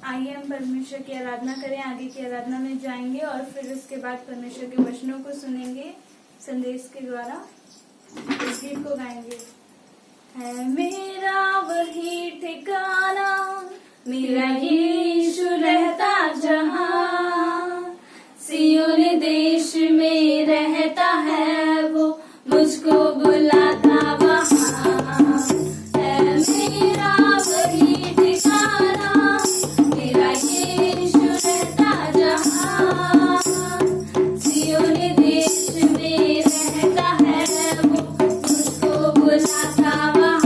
आइए हम परमेश्वर की आराधना करें। आगे की आराधना में जाएंगे और फिर उसके बाद परमेश्वर के वचनों को सुनेंगे संदेश के द्वारा। इस गीत को गाएंगे। है मेरा वही ठिकाना, मेरा यीशु रहता जहाँ, सियोन देश में रहता है वो, मुझको बुलाता वहाँ। है मेरा वही ठिकाना, मेरा यीशु रहता जहाँ, सियोन देश में रहता है वो, मुझको बुलाता वहाँ।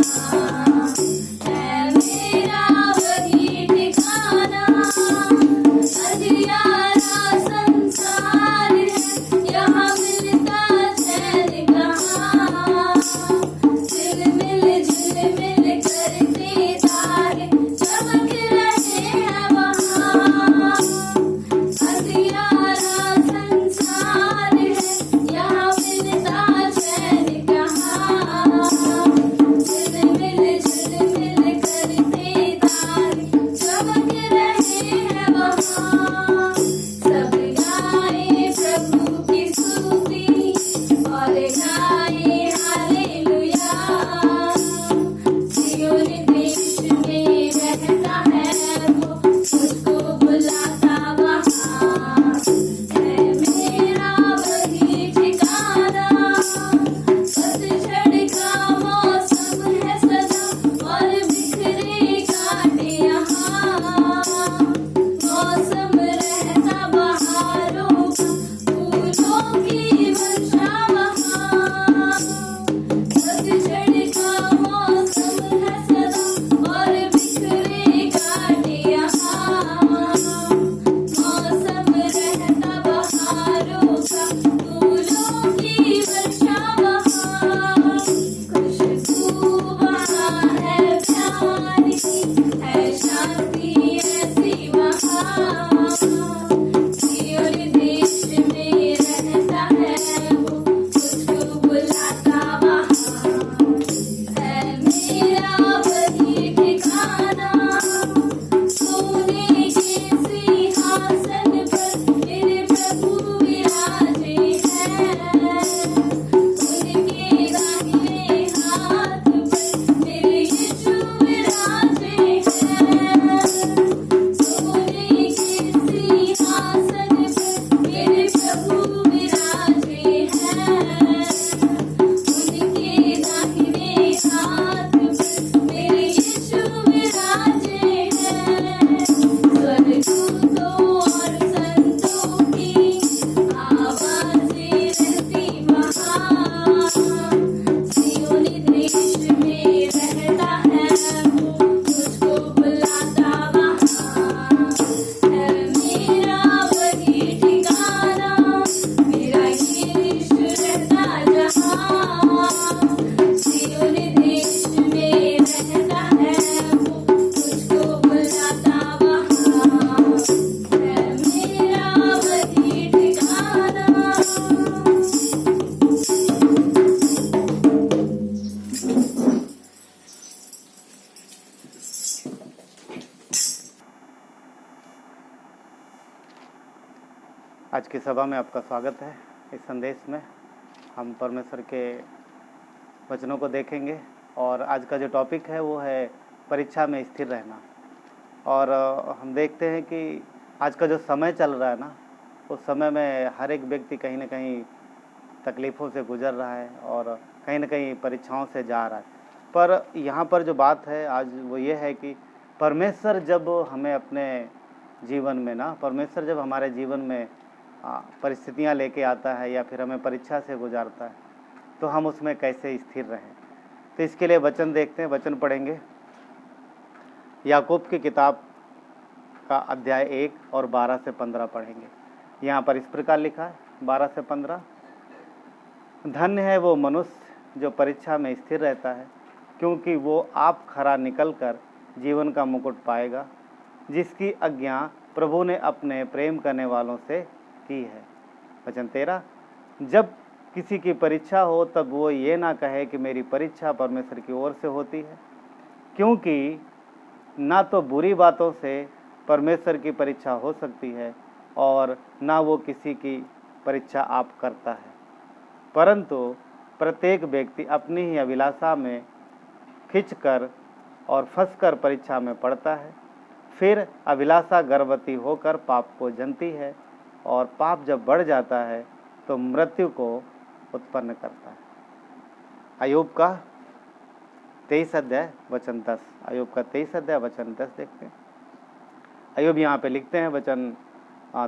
है मेरा वही ठिकाना, अंधियारा संसार है, यहाँ मिलता चैन कहाँ, झिलमिल झिलमिल करते तारे चमक रहे हैं वहाँ। अंधियारा संसार है, यहाँ मिलता चैन कहाँ, झिलमिल झिलमिल करते तारे चमक रहे हैं वहाँ। सब गाएं प्रभु की स्तुति और गाएं हालेलुया, सियोन देश में रहता है वो, मुझको बुलाता वहाँ। है मेरा वही ठिकाना, पतझड़ का मौसम है सदा और बिखरे कांटे यहाँ, मौसम रहता बहारों का, फूलों की वर्षा वहाँ। पतझड़ का मौसम है सदा और बिखरे कांटे यहाँ, मौसम रहता बहारों का, फूलों की वर्षा वहाँ। खुशबू वहाँ है प्यारी, है शांति ऐसी वहाँ, सियोन देश में रहता है वो, मुझको बुलाता वहाँ। है मेरा वही ठिकाना, सोने के सिंहासन पर मेरे प्रभु विराजे हैं, उनके दाहिने हाथ पर मेरे यीशु विराजे हैं। सोने के सिंहासन पर मेरे प्रभु विराजे हैं, उनके दाहिने हाथ पर मेरे यीशु विराजे हैं। स्वर्गदूतों और संतों की आवाज़ें रहती वहाँ, सियोन देश में रहता है वो, मुझको बुलाता वहाँ। है मेरा वही ठिकाना, मेरा यीशु रहता जहाँ, सियोन देश में रहता है वो, मुझको बुलाता वहाँ। है मेरा वही ठिकाना। आज की सभा में आपका स्वागत है। इस संदेश में हम परमेश्वर के वचनों को देखेंगे और आज का जो टॉपिक है वो है परीक्षा में स्थिर रहना। और हम देखते हैं कि आज का जो समय चल रहा है ना, उस समय में हर एक व्यक्ति कहीं ना कहीं तकलीफ़ों से गुजर रहा है और कहीं ना कहीं परीक्षाओं से जा रहा है। पर यहाँ पर जो बात है आज वो ये है कि परमेश्वर जब हमें अपने जीवन में ना, परमेश्वर जब हमारे जीवन में परिस्थितियाँ लेके आता है या फिर हमें परीक्षा से गुजारता है, तो हम उसमें कैसे स्थिर रहें। तो इसके लिए वचन देखते हैं, वचन पढ़ेंगे। याकूब की किताब का अध्याय 1 और 12 से 15 पढ़ेंगे। यहाँ पर इस प्रकार लिखा है 12 से 15, धन्य है वो मनुष्य जो परीक्षा में स्थिर रहता है, क्योंकि वो आप खरा निकल कर जीवन का मुकुट पाएगा, जिसकी आज्ञा प्रभु ने अपने प्रेम करने वालों से की है। वचन 13, जब किसी की परीक्षा हो तब वो ये ना कहे कि मेरी परीक्षा परमेश्वर की ओर से होती है, क्योंकि ना तो बुरी बातों से परमेश्वर की परीक्षा हो सकती है और ना वो किसी की परीक्षा आप करता है, परंतु प्रत्येक व्यक्ति अपनी ही अभिलाषा में खिंचकर और फंसकर परीक्षा में पड़ता है। फिर अभिलाषा गर्भवती होकर पाप को जनती है और पाप जब बढ़ जाता है तो मृत्यु को उत्पन्न करता है। अय्यूब का 23 अध्याय वचन 10, अय्यूब का 23 अध्याय वचन 10 देखते हैं। अय्यूब यहाँ पे लिखते हैं वचन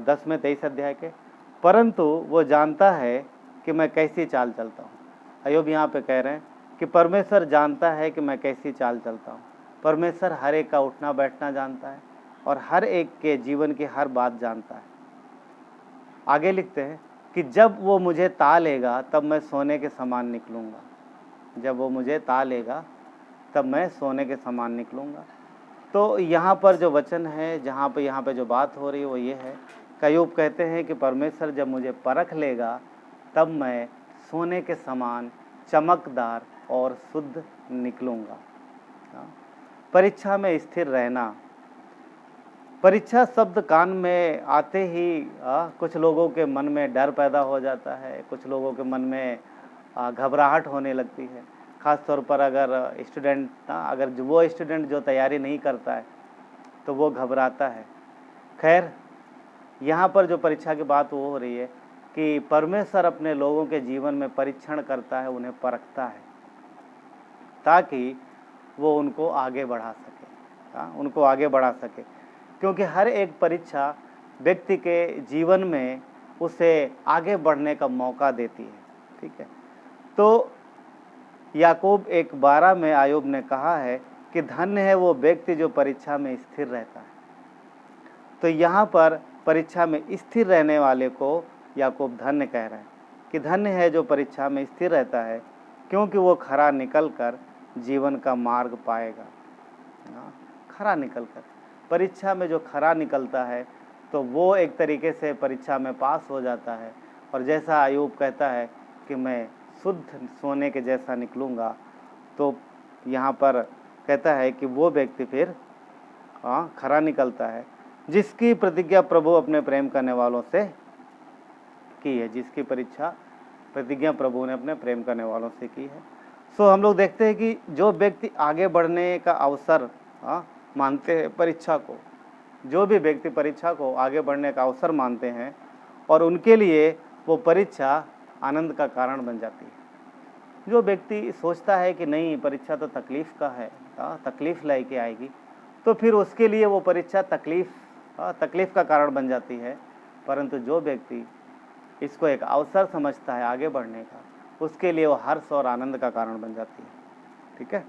10 में 23 अध्याय के, परंतु वो जानता है कि मैं कैसी चाल चलता हूँ। अय्यूब यहाँ पे कह रहे हैं कि परमेश्वर जानता है कि मैं कैसी चाल चलता हूँ। परमेश्वर हर एक का उठना बैठना जानता है और हर एक के जीवन की हर बात जानता है। आगे लिखते हैं कि जब वो मुझे ता लेगा तब मैं सोने के समान निकलूँगा। जब वो मुझे ता लेगा तब मैं सोने के समान निकलूँगा। तो यहाँ पर जो वचन है, यहाँ पे जो बात हो रही है वो ये है, अय्यूब कहते हैं कि परमेश्वर जब मुझे परख लेगा तब मैं सोने के समान चमकदार और शुद्ध निकलूँगा। परीक्षा में स्थिर रहना। परीक्षा शब्द कान में आते ही कुछ लोगों के मन में डर पैदा हो जाता है, कुछ लोगों के मन में घबराहट होने लगती है। ख़ास तौर पर अगर वो स्टूडेंट जो तैयारी नहीं करता है तो वो घबराता है। खैर, यहाँ पर जो परीक्षा की बात वो हो रही है कि परमेश्वर अपने लोगों के जीवन में परीक्षण करता है, उन्हें परखता है ताकि वो उनको आगे बढ़ा सके, क्योंकि हर एक परीक्षा व्यक्ति के जीवन में उसे आगे बढ़ने का मौका देती है। ठीक है, तो याकूब 1:12 में अय्यूब ने कहा है कि धन्य है वो व्यक्ति जो परीक्षा में स्थिर रहता है। तो यहाँ पर परीक्षा में स्थिर रहने वाले को याकूब धन्य कह रहे हैं कि धन्य है जो परीक्षा में स्थिर रहता है, क्योंकि वो खरा निकल कर जीवन का मार्ग पाएगा। खरा निकल कर, परीक्षा में जो खरा निकलता है तो वो एक तरीके से परीक्षा में पास हो जाता है। और जैसा अय्यूब कहता है कि मैं शुद्ध सोने के जैसा निकलूँगा, तो यहाँ पर कहता है कि वो व्यक्ति फिर खरा निकलता है जिसकी प्रतिज्ञा प्रभु अपने प्रेम करने वालों से की है, जिसकी प्रतिज्ञा प्रभु ने अपने प्रेम करने वालों से की है। सो हम लोग देखते हैं कि जो व्यक्ति आगे बढ़ने का अवसर मानते हैं परीक्षा को, जो भी व्यक्ति परीक्षा को आगे बढ़ने का अवसर मानते हैं और उनके लिए वो परीक्षा आनंद का कारण बन जाती है। जो व्यक्ति सोचता है कि नहीं परीक्षा तो तकलीफ़ का है, तकलीफ़ लेके आएगी, तो फिर उसके लिए वो परीक्षा तकलीफ़ का कारण बन जाती है। परंतु जो व्यक्ति इसको एक अवसर समझता है आगे बढ़ने का, उसके लिए वो हर्ष और आनंद का कारण बन जाती है। ठीक है,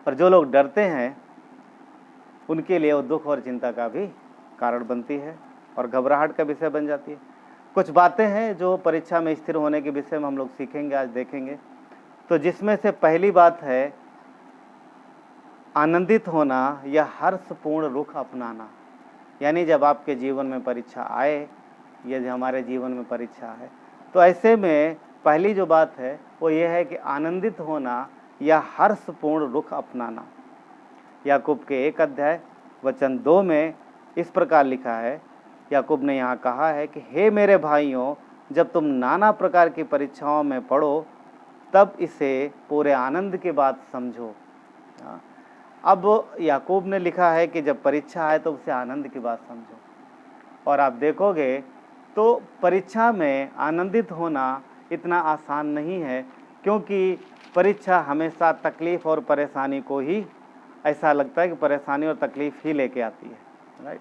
और जो लोग डरते हैं उनके लिए वो दुख और चिंता का भी कारण बनती है और घबराहट का विषय बन जाती है। कुछ बातें हैं जो परीक्षा में स्थिर होने के विषय में हम लोग सीखेंगे, आज देखेंगे। तो जिसमें से पहली बात है आनंदित होना या हर्षपूर्ण रुख अपनाना। यानी जब आपके जीवन में परीक्षा आए, यदि हमारे जीवन में परीक्षा है, तो ऐसे में पहली जो बात है वो ये है कि आनंदित होना या हर्षपूर्ण रुख अपनाना। याकूब के 1 अध्याय वचन 2 में इस प्रकार लिखा है, याकूब ने यहाँ कहा है कि हे मेरे भाइयों, जब तुम नाना प्रकार की परीक्षाओं में पढ़ो तब इसे पूरे आनंद की बात समझो। अब याकूब ने लिखा है कि जब परीक्षा आए तो उसे आनंद की बात समझो। और आप देखोगे तो परीक्षा में आनंदित होना इतना आसान नहीं है, क्योंकि परीक्षा हमेशा तकलीफ़ और परेशानी को ही, ऐसा लगता है कि परेशानी और तकलीफ़ ही लेके आती है, राइट।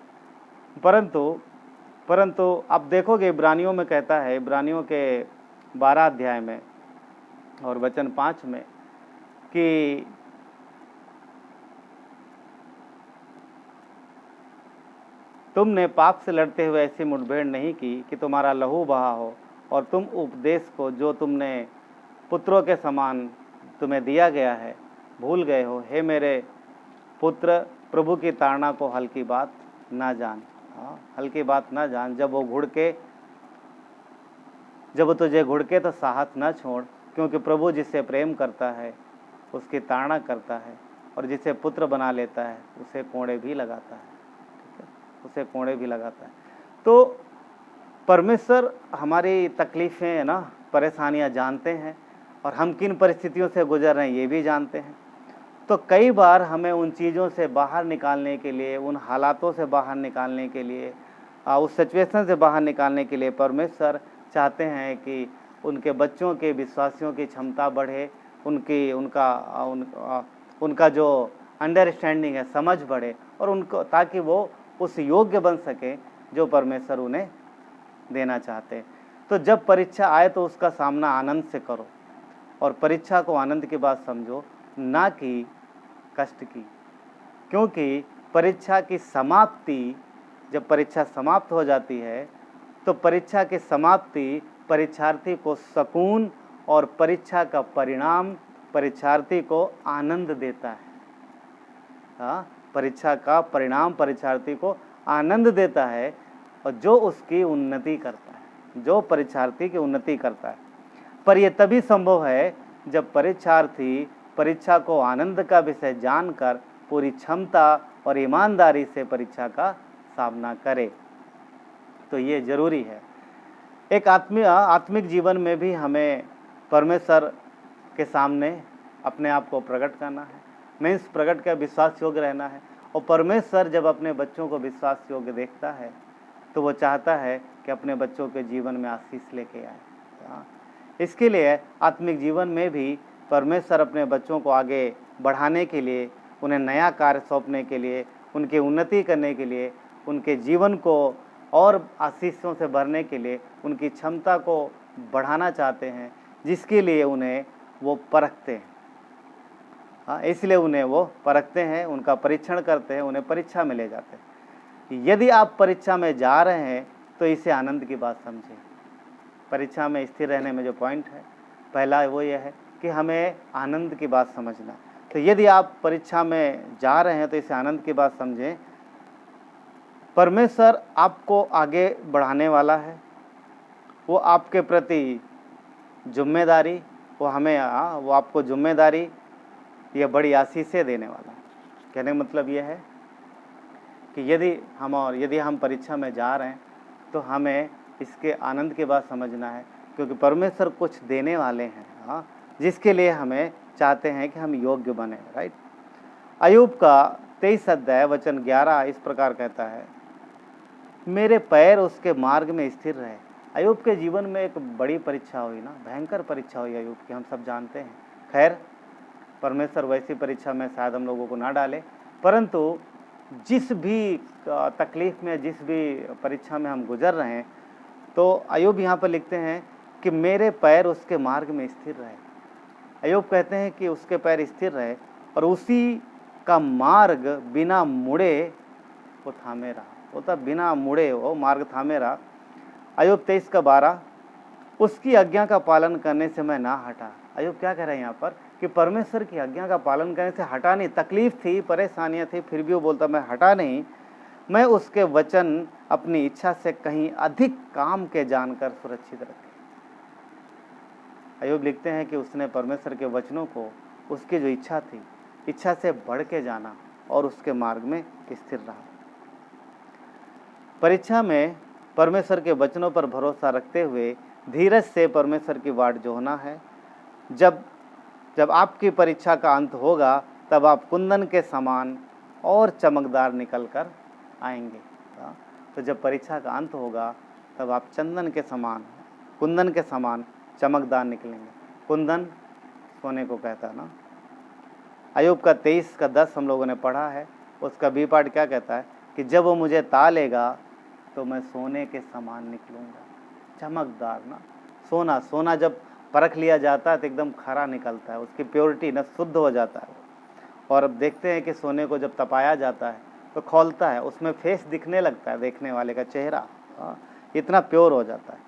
परंतु आप देखोगे इब्रानियों में कहता है, इब्रानियों के 12 अध्याय में और वचन 5 में कि तुमने पाप से लड़ते हुए ऐसी मुठभेड़ नहीं की कि तुम्हारा लहू बहा हो, और तुम उपदेश को जो तुमने पुत्रों के समान तुम्हें दिया गया है भूल गए हो। हे मेरे पुत्र, प्रभु की ताड़ना को हल्की बात ना जान। हल्की बात ना जान। जब वो तुझे घुड़के तो साहस न छोड़, क्योंकि प्रभु जिसे प्रेम करता है उसकी ताड़ना करता है, और जिसे पुत्र बना लेता है उसे कोड़े भी लगाता है। उसे कोड़े भी लगाता है। तो परमेश्वर हमारी तकलीफ़ें है ना, परेशानियां जानते हैं और हम किन परिस्थितियों से गुजर रहे हैं ये भी जानते हैं। तो कई बार हमें उन चीज़ों से बाहर निकालने के लिए, उन हालातों से बाहर निकालने के लिए, उस सिचुएशन से बाहर निकालने के लिए परमेश्वर चाहते हैं कि उनके बच्चों के, विश्वासियों की क्षमता बढ़े, उनका जो अंडरस्टैंडिंग है, समझ बढ़े, और उनको, ताकि वो उस योग्य बन सके जो परमेश्वर उन्हें देना चाहते हैं। तो जब परीक्षा आए तो उसका सामना आनंद से करो, और परीक्षा को आनंद की बात समझो, ना कि कष्ट की। क्योंकि परीक्षा की समाप्ति, जब परीक्षा समाप्त हो जाती है तो परीक्षा की समाप्ति परीक्षार्थी को सुकून और परीक्षा का परिणाम परीक्षार्थी को आनंद देता है। हाँ, परीक्षा का परिणाम परीक्षार्थी को आनंद देता है, और जो उसकी उन्नति करता है, जो परीक्षार्थी की उन्नति करता है। पर यह तभी संभव है जब परीक्षार्थी परीक्षा को आनंद का विषय जानकर पूरी क्षमता और ईमानदारी से परीक्षा का सामना करे। तो ये जरूरी है। एक आत्मिक जीवन में भी हमें परमेश्वर के सामने अपने आप को प्रकट करना है, मीन्स प्रकट कर विश्वास योग्य रहना है। और परमेश्वर जब अपने बच्चों को विश्वास योग्य देखता है तो वो चाहता है कि अपने बच्चों के जीवन में आशीष लेके आए। इसके लिए आत्मिक जीवन में भी परमेश्वर अपने बच्चों को आगे बढ़ाने के लिए, उन्हें नया कार्य सौंपने के लिए, उनकी उन्नति करने के लिए, उनके जीवन को और आशीषों से भरने के लिए उनकी क्षमता को बढ़ाना चाहते हैं, जिसके लिए उन्हें वो परखते हैं। हाँ, इसलिए उन्हें वो परखते हैं, उनका परीक्षण करते हैं, उन्हें परीक्षा में ले जाते हैं। यदि आप परीक्षा में जा रहे हैं तो इसे आनंद की बात समझें। परीक्षा में स्थिर रहने में जो पॉइंट है, पहला वो ये है कि हमें आनंद की बात समझना। तो यदि आप परीक्षा में जा रहे हैं तो इसे आनंद की बात समझें। परमेश्वर आपको आगे बढ़ाने वाला है, वो आपके प्रति जिम्मेदारी, वो आपको जिम्मेदारी, ये बड़ी आशीषें देने वाला है। कहने का मतलब ये है कि यदि हम परीक्षा में जा रहे हैं तो हमें इसके आनंद की बात समझना है, क्योंकि परमेश्वर कुछ देने वाले हैं, हाँ, जिसके लिए हमें चाहते हैं कि हम योग्य बने। राइट। अय्यूब का 23 अध्याय वचन 11 इस प्रकार कहता है, मेरे पैर उसके मार्ग में स्थिर रहे। अय्यूब के जीवन में एक बड़ी परीक्षा हुई ना, भयंकर परीक्षा हुई अय्यूब की, हम सब जानते हैं। खैर, परमेश्वर वैसी परीक्षा में शायद हम लोगों को ना डाले, परंतु जिस भी तकलीफ में, जिस भी परीक्षा में हम गुजर रहे हैं, तो अय्यूब यहाँ पर लिखते हैं कि मेरे पैर उसके मार्ग में स्थिर रहे। अय्यूब कहते हैं कि उसके पैर स्थिर रहे और उसी का मार्ग बिना मुड़े वो थामे रहा। वो तब बिना मुड़े वो मार्ग थामे रहा। अय्यूब 23 का 12, उसकी आज्ञा का पालन करने से मैं ना हटा। अय्यूब क्या कह रहे हैं यहाँ पर कि परमेश्वर की आज्ञा का पालन करने से हटा नहीं। तकलीफ थी, परेशानियाँ थी, फिर भी वो बोलता मैं हटा नहीं। मैं उसके वचन अपनी इच्छा से कहीं अधिक काम के जानकर सुरक्षित रखे। अय्यूब लिखते हैं कि उसने परमेश्वर के वचनों को, उसकी जो इच्छा थी, इच्छा से बढ़ के जाना और उसके मार्ग में स्थिर रहा। परीक्षा में परमेश्वर के वचनों पर भरोसा रखते हुए धीरज से परमेश्वर की वाट जोहना है। जब आपकी परीक्षा का अंत होगा तब आप कुंदन के समान और चमकदार निकल कर आएंगे। तो जब परीक्षा का अंत होगा तब आप कुंदन के समान चमकदार निकलेंगे। कुंदन सोने को कहता है ना। अय्यूब का 23 का 10 हम लोगों ने पढ़ा है। उसका बी पार्ट क्या कहता है कि जब वो मुझे तालेगा तो मैं सोने के समान निकलूँगा। चमकदार ना, सोना जब परख लिया जाता है तो एकदम खरा निकलता है, उसकी प्योरिटी ना शुद्ध हो जाता है। और अब देखते हैं कि सोने को जब तपाया जाता है तो खौलता है, उसमें फेस दिखने लगता है, देखने वाले का चेहरा इतना प्योर हो जाता है।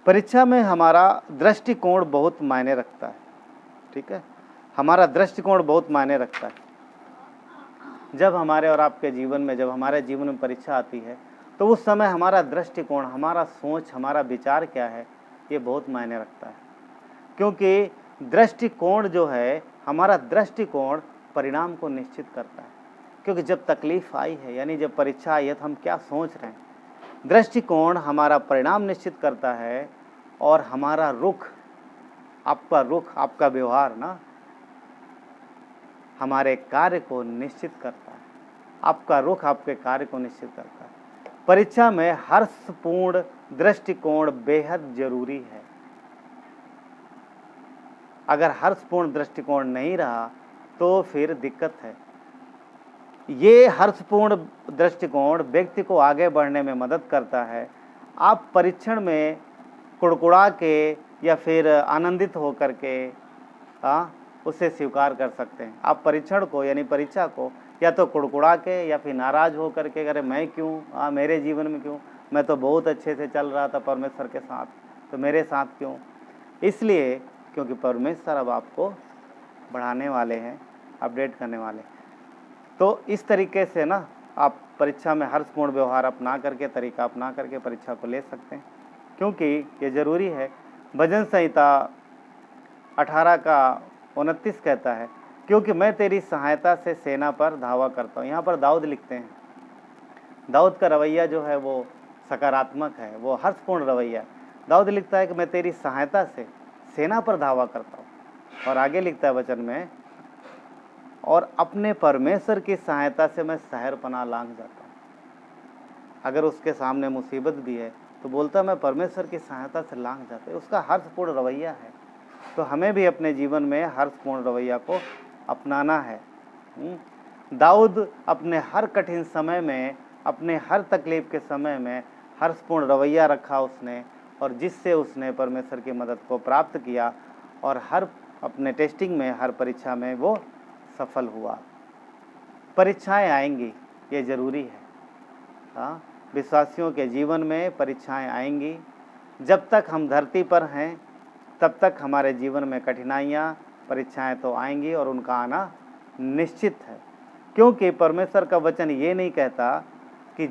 परीक्षा में हमारा दृष्टिकोण बहुत मायने रखता है। ठीक है, हमारा दृष्टिकोण बहुत मायने रखता है। जब हमारे और आपके जीवन में, जब हमारे जीवन में परीक्षा आती है तो उस समय हमारा दृष्टिकोण, हमारा सोच, हमारा विचार क्या है, ये बहुत मायने रखता है। क्योंकि दृष्टिकोण जो है, हमारा दृष्टिकोण परिणाम को निश्चित करता है। क्योंकि जब तकलीफ आई है, यानी जब परीक्षा आई है, तो हम क्या सोच रहे हैं। दृष्टिकोण हमारा परिणाम निश्चित करता है, और हमारा रुख, आपका व्यवहार ना हमारे कार्य को निश्चित करता है। आपका रुख आपके कार्य को निश्चित करता है। परीक्षा में हर्षपूर्ण दृष्टिकोण बेहद जरूरी है। अगर हर्षपूर्ण दृष्टिकोण नहीं रहा तो फिर दिक्कत है। ये हर्षपूर्ण दृष्टिकोण व्यक्ति को आगे बढ़ने में मदद करता है। आप परीक्षण में कुड़कुड़ा के या फिर आनंदित होकर के उसे स्वीकार कर सकते हैं। आप परीक्षण को यानी परीक्षा को या तो कुड़कुड़ा के या फिर नाराज हो करके, अरे मैं क्यों, मेरे जीवन में क्यों, मैं तो बहुत अच्छे से चल रहा था परमेश्वर के साथ, तो मेरे साथ क्यों। इसलिए क्योंकि परमेश्वर अब आपको बढ़ाने वाले हैं, अपडेट करने वाले। तो इस तरीके से ना आप परीक्षा में हर्षपूर्ण व्यवहार अपना करके, तरीका अपना करके परीक्षा को ले सकते हैं, क्योंकि ये ज़रूरी है। भजन संहिता 18:29 कहता है, क्योंकि मैं तेरी सहायता से सेना पर धावा करता हूँ। यहाँ पर दाऊद लिखते हैं, दाऊद का रवैया जो है वो सकारात्मक है, वो हर्षपूर्ण रवैया। दाऊद लिखता है कि मैं तेरी सहायता से सेना पर धावा करता हूँ, और आगे लिखता है वचन में, और अपने परमेश्वर की सहायता से मैं शहर पनाह लांघ जाता हूँ। अगर उसके सामने मुसीबत भी है तो बोलता मैं परमेश्वर की सहायता से लांघ जाता है। उसका हर्षपूर्ण रवैया है। तो हमें भी अपने जीवन में हर्षपूर्ण रवैया को अपनाना है। दाऊद अपने हर कठिन समय में, अपने हर तकलीफ के समय में हर्षपूर्ण रवैया रखा उसने, और जिससे उसने परमेश्वर की मदद को प्राप्त किया, और हर अपने टेस्टिंग में, हर परीक्षा में वो सफल हुआ। परीक्षाएं आएंगी, ये ज़रूरी है। विश्वासियों के जीवन में परीक्षाएं आएंगी। जब तक हम धरती पर हैं तब तक हमारे जीवन में कठिनाइयाँ, परीक्षाएं तो आएंगी, और उनका आना निश्चित है। क्योंकि परमेश्वर का वचन ये नहीं कहता कि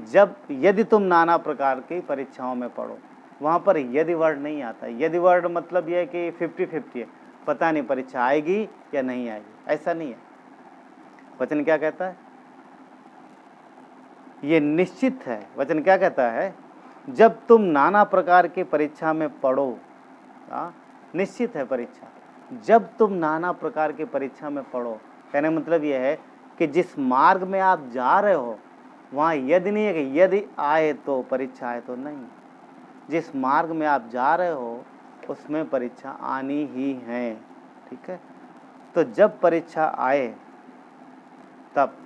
यदि तुम नाना प्रकार की परीक्षाओं में पढ़ो, वहाँ पर यदि वर्ड नहीं आता। यदि वर्ड मतलब यह है कि 50-50 है, पता नहीं परीक्षा आएगी या नहीं आएगी, ऐसा नहीं है। वचन क्या कहता है? ये निश्चित है। वचन क्या कहता है? जब तुम नाना प्रकार की परीक्षा में पढ़ो, निश्चित है परीक्षा। जब तुम नाना प्रकार की परीक्षा में पढ़ो, कहने मतलब यह है कि जिस मार्ग में आप जा रहे हो वहाँ यदि नहीं है कि यदि आए तो परीक्षा आए तो नहीं। जिस मार्ग में आप जा रहे हो उसमें परीक्षा आनी ही है। ठीक है, तो जब परीक्षा आए तब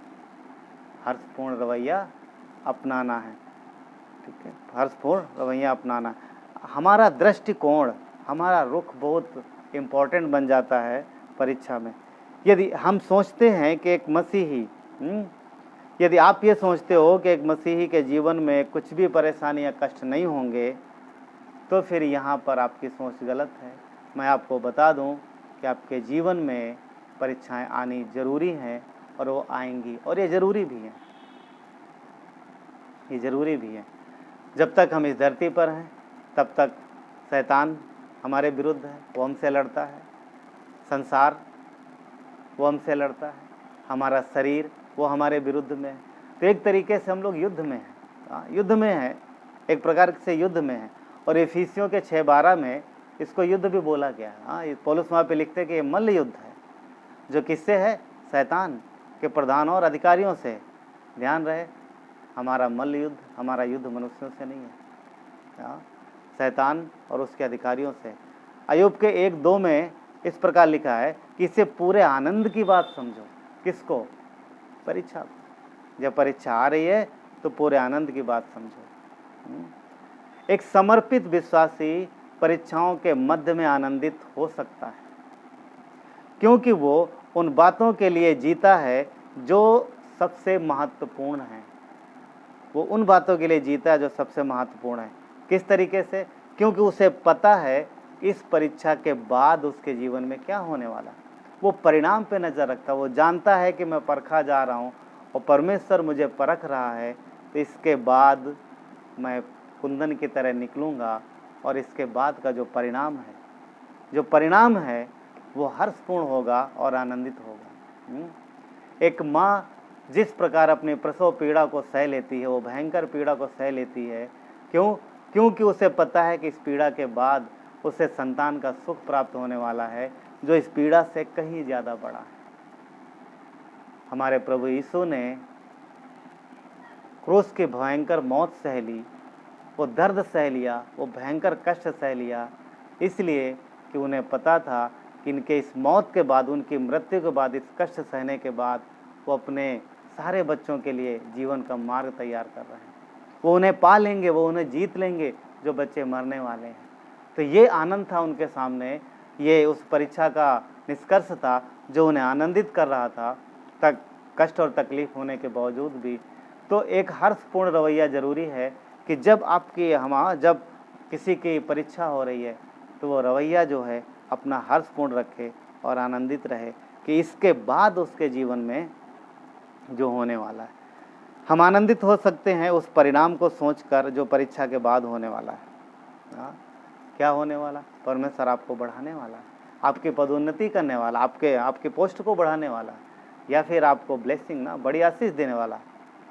हर्षपूर्ण रवैया अपनाना है। ठीक है, हर्षपूर्ण रवैया अपनाना है। हमारा दृष्टिकोण, हमारा रुख बहुत इम्पोर्टेंट बन जाता है परीक्षा में। यदि हम सोचते हैं कि एक मसीही, यदि आप ये सोचते हो कि एक मसीही के जीवन में कुछ भी परेशानी या कष्ट नहीं होंगे, तो फिर यहाँ पर आपकी सोच गलत है। मैं आपको बता दूं कि आपके जीवन में परीक्षाएं आनी ज़रूरी हैं, और वो आएंगी, और ये ज़रूरी भी हैं। ये ज़रूरी भी है। जब तक हम इस धरती पर हैं तब तक शैतान हमारे विरुद्ध है, वो हमसे लड़ता है। संसार वो हमसे लड़ता है, हमारा शरीर वो हमारे विरुद्ध में है। तो एक तरीके से हम लोग युद्ध में हैं, युद्ध में हैं, एक प्रकार से युद्ध में हैं। और इफिसियों के 6:12 में इसको युद्ध भी बोला गया है। पौलुस वहाँ पे लिखते हैं कि ये मल्ल युद्ध है, जो किससे है? शैतान के प्रधानों और अधिकारियों से। ध्यान रहे, हमारा मल्ल युद्ध, हमारा युद्ध मनुष्यों से नहीं है, शैतान और उसके अधिकारियों से। अय्यूब के 1:2 में इस प्रकार लिखा है कि इसे पूरे आनंद की बात समझो। किसको? परीक्षा को। जब परीक्षा आ रही है तो पूरे आनंद की बात समझो। एक समर्पित विश्वासी परीक्षाओं के मध्य में आनंदित हो सकता है, क्योंकि वो उन बातों के लिए जीता है जो सबसे महत्वपूर्ण है। वो उन बातों के लिए जीता है जो सबसे महत्वपूर्ण है। किस तरीके से? क्योंकि उसे पता है इस परीक्षा के बाद उसके जीवन में क्या होने वाला। वो परिणाम पे नज़र रखता है। वो जानता है कि मैं परखा जा रहा हूँ और परमेश्वर मुझे परख रहा है, तो इसके बाद मैं कुंदन की तरह निकलूँगा, और इसके बाद का जो परिणाम है वो हर्षपूर्ण होगा और आनंदित होगा। एक माँ जिस प्रकार अपनी प्रसव पीड़ा को सह लेती है, वो भयंकर पीड़ा को सह लेती है। क्यों? क्योंकि उसे पता है कि इस पीड़ा के बाद उसे संतान का सुख प्राप्त होने वाला है, जो इस पीड़ा से कहीं ज़्यादा बड़ा है। हमारे प्रभु यीशु ने क्रूस की भयंकर मौत सह ली, वो दर्द सह लिया, वो भयंकर कष्ट सह लिया, इसलिए कि उन्हें पता था कि इनके इस मौत के बाद, उनकी मृत्यु के बाद, इस कष्ट सहने के बाद वो अपने सारे बच्चों के लिए जीवन का मार्ग तैयार कर रहे हैं। वो उन्हें पा लेंगे, वो उन्हें जीत लेंगे जो बच्चे मरने वाले हैं। तो ये आनंद था उनके सामने, ये उस परीक्षा का निष्कर्ष था जो उन्हें आनंदित कर रहा था, तक कष्ट और तकलीफ होने के बावजूद भी। तो एक हर्षपूर्ण रवैया ज़रूरी है कि जब किसी की परीक्षा हो रही है तो वो रवैया जो है अपना हर्षपूर्ण रखे और आनंदित रहे कि इसके बाद उसके जीवन में जो होने वाला है। हम आनंदित हो सकते हैं उस परिणाम को सोचकर जो परीक्षा के बाद होने वाला है। क्या होने वाला? परमेश्वर आपको बढ़ाने वाला है, आपकी पदोन्नति करने वाला, आपके पोस्ट को बढ़ाने वाला, या फिर आपको ब्लेसिंग ना बड़ी आशीष देने वाला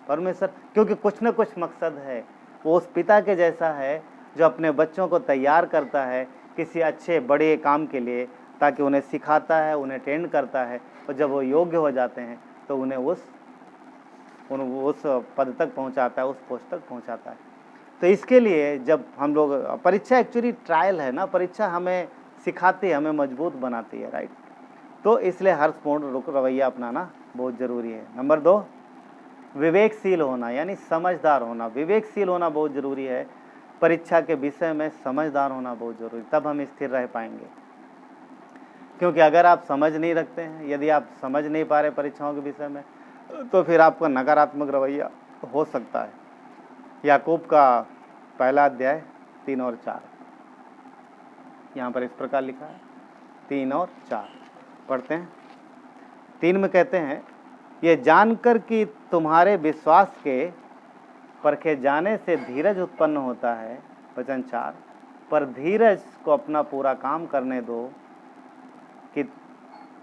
परमेश्वर। क्योंकि कुछ न कुछ मकसद है। वो उस पिता के जैसा है जो अपने बच्चों को तैयार करता है किसी अच्छे बड़े काम के लिए, ताकि उन्हें सिखाता है, उन्हें ट्रेंड करता है, और जब वो योग्य हो जाते हैं तो उन्हें उस पद तक पहुंचाता है, उस पोस्ट तक पहुंचाता है। तो इसके लिए जब हम लोग, परीक्षा एक्चुअली ट्रायल है ना, परीक्षा हमें सिखाती है, हमें मजबूत बनाती है, राइट। तो इसलिए हर्षपूर्ण रवैया अपनाना बहुत ज़रूरी है। नंबर 2, विवेकशील होना, यानी समझदार होना। विवेकशील होना बहुत ज़रूरी है। परीक्षा के विषय में समझदार होना बहुत ज़रूरी, तब हम स्थिर रह पाएंगे। क्योंकि अगर आप समझ नहीं रखते हैं, यदि आप समझ नहीं पा रहे परीक्षाओं के विषय में, तो फिर आपका नकारात्मक रवैया हो सकता है। याकूब का पहला अध्याय 3 और 4 यहाँ पर इस प्रकार लिखा है, 3 और 4 पढ़ते हैं। 3 में कहते हैं, ये जानकर कि तुम्हारे विश्वास के परखे जाने से धीरज उत्पन्न होता है। वचन 4, पर धीरज को अपना पूरा काम करने दो कि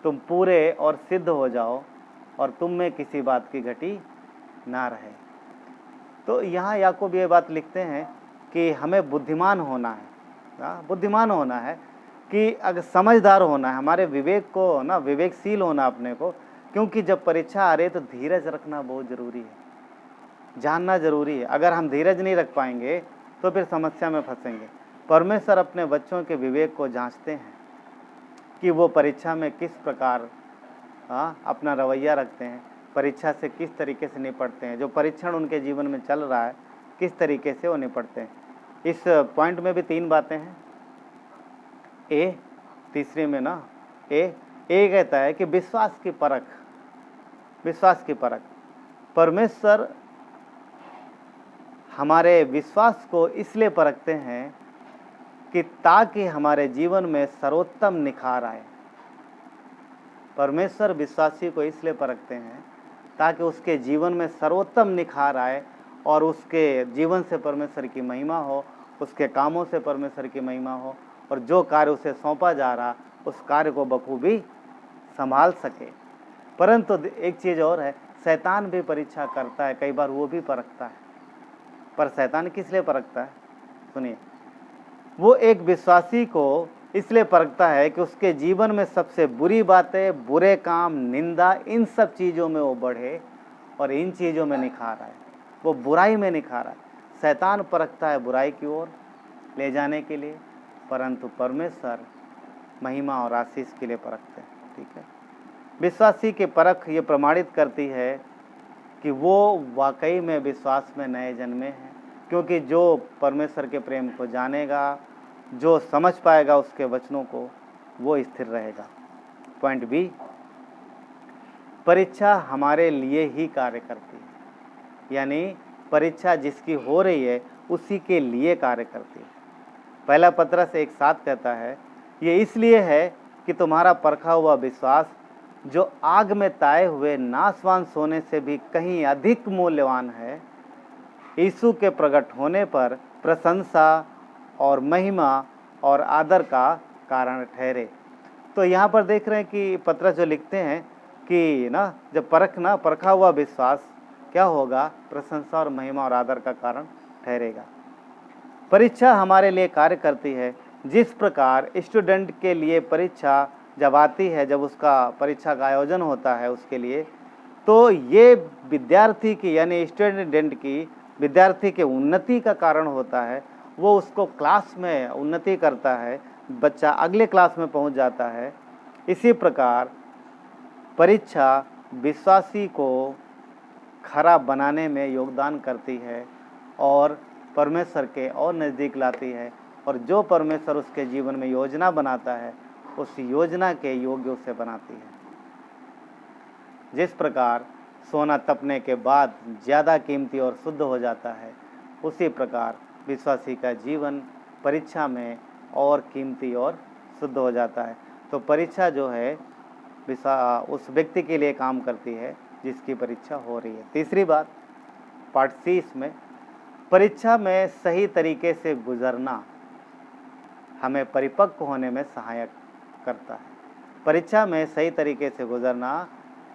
तुम पूरे और सिद्ध हो जाओ और तुम में किसी बात की घटी ना रहे। तो यहाँ याकूब ये बात लिखते हैं कि हमें बुद्धिमान होना है, बुद्धिमान होना है, कि अगर समझदार होना है, हमारे विवेक को ना, विवेकशील होना अपने को। क्योंकि जब परीक्षा आ रही है तो धीरज रखना बहुत ज़रूरी है, जानना ज़रूरी है। अगर हम धीरज नहीं रख पाएंगे तो फिर समस्या में फंसेंगे। परमेश्वर अपने बच्चों के विवेक को जांचते हैं कि वो परीक्षा में किस प्रकार अपना रवैया रखते हैं, परीक्षा से किस तरीके से निपटते हैं, जो परीक्षण उनके जीवन में चल रहा है किस तरीके से वो निपटते हैं। इस पॉइंट में भी 3 बातें हैं। तीसरे में ना, ए कहता है कि विश्वास की परख। परमेश्वर हमारे विश्वास को इसलिए परखते हैं कि ताकि हमारे जीवन में सर्वोत्तम निखार आए। परमेश्वर विश्वासी को इसलिए परखते हैं ताकि उसके जीवन में सर्वोत्तम निखार आए और उसके जीवन से परमेश्वर की महिमा हो, उसके कामों से परमेश्वर की महिमा हो, और जो कार्य उसे सौंपा जा रहा उस कार्य को बखूबी संभाल सके। परंतु एक चीज़ और है, शैतान भी परीक्षा करता है, कई बार वो भी परखता है। पर शैतान किस लिए परखता है? सुनिए, वो एक विश्वासी को इसलिए परखता है कि उसके जीवन में सबसे बुरी बातें, बुरे काम, निंदा, इन सब चीज़ों में वो बढ़े और इन चीज़ों में निखार आए, वो बुराई में निखार आए। शैतान परखता है बुराई की ओर ले जाने के लिए, परंतु परमेश्वर महिमा और आशीष के लिए परखते हैं। ठीक है, विश्वासी की परख ये प्रमाणित करती है कि वो वाकई में विश्वास में नए जन्मे हैं, क्योंकि जो परमेश्वर के प्रेम को जानेगा, जो समझ पाएगा उसके वचनों को, वो स्थिर रहेगा। पॉइंट बी, परीक्षा हमारे लिए ही कार्य करती है, यानी परीक्षा जिसकी हो रही है उसी के लिए कार्य करती है। पहला पत्रस 1:7 कहता है, ये इसलिए है कि तुम्हारा परखा हुआ विश्वास, जो आग में ताए हुए नाशवान सोने से भी कहीं अधिक मूल्यवान है, यीशु के प्रकट होने पर प्रशंसा और महिमा और आदर का कारण ठहरे। तो यहाँ पर देख रहे हैं कि पत्रस जो लिखते हैं कि ना जब परखा हुआ विश्वास क्या होगा, प्रशंसा और महिमा और आदर का कारण ठहरेगा। परीक्षा हमारे लिए कार्य करती है। जिस प्रकार स्टूडेंट के लिए परीक्षा जब आती है, जब उसका परीक्षा का आयोजन होता है उसके लिए, तो ये विद्यार्थी की यानी स्टूडेंट की विद्यार्थी के उन्नति का कारण होता है। वो उसको क्लास में उन्नति करता है, बच्चा अगले क्लास में पहुंच जाता है। इसी प्रकार परीक्षा विश्वासी को खरा बनाने में योगदान करती है और परमेश्वर के और नज़दीक लाती है, और जो परमेश्वर उसके जीवन में योजना बनाता है उस योजना के योग्य उसे बनाती है। जिस प्रकार सोना तपने के बाद ज़्यादा कीमती और शुद्ध हो जाता है, उसी प्रकार विश्वासी का जीवन परीक्षा में और कीमती और शुद्ध हो जाता है। तो परीक्षा जो है उस व्यक्ति के लिए काम करती है जिसकी परीक्षा हो रही है। तीसरी बात, पार्ट सी इसमें, परीक्षा में सही तरीके से गुजरना हमें परिपक्व होने में सहायक करता है। परीक्षा में सही तरीके से गुजरना